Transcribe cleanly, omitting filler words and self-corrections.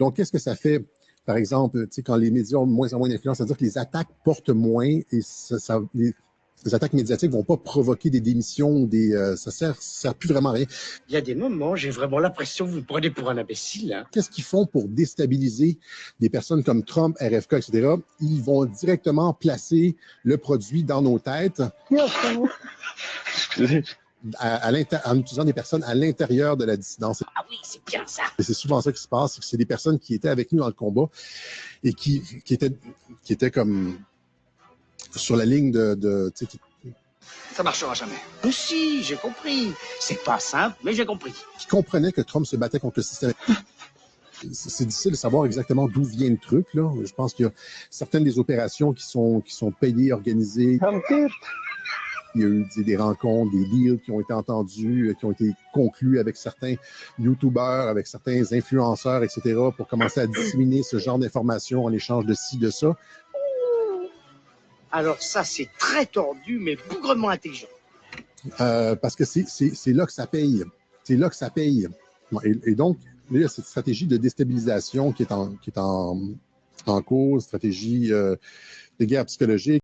Donc, qu'est-ce que ça fait, par exemple, quand les médias ont de moins en moins d'influence, c'est-à-dire que les attaques portent moins et les attaques médiatiques ne vont pas provoquer des démissions, ça sert plus vraiment à rien. Il y a des moments, j'ai vraiment l'impression que vous me prenez pour un imbécile. Hein. Qu'est-ce qu'ils font pour déstabiliser des personnes comme Trump, RFK, etc.? Ils vont directement placer le produit dans nos têtes. Excusez. En utilisant des personnes à l'intérieur de la dissidence. Ah oui, c'est bien ça. Et c'est souvent ça qui se passe, c'est que c'est des personnes qui étaient avec nous dans le combat et qui étaient comme sur la ligne Ça marchera jamais. Mais si, j'ai compris. C'est pas simple, mais j'ai compris. qui comprenaient que Trump se battait contre le système. C'est difficile de savoir exactement d'où vient le truc, là. Je pense qu'il y a certaines des opérations qui sont payées, organisées. Il y a eu des rencontres, des deals qui ont été entendus, qui ont été conclus avec certains YouTubeurs, avec certains influenceurs, etc., pour commencer à disséminer ce genre d'informations en échange de ci, de ça. Alors ça, c'est très tordu, mais bougrement intelligent. Parce que c'est là que ça paye. C'est là que ça paye. Et donc, il y a cette stratégie de déstabilisation qui est en cours, stratégie de guerre psychologique.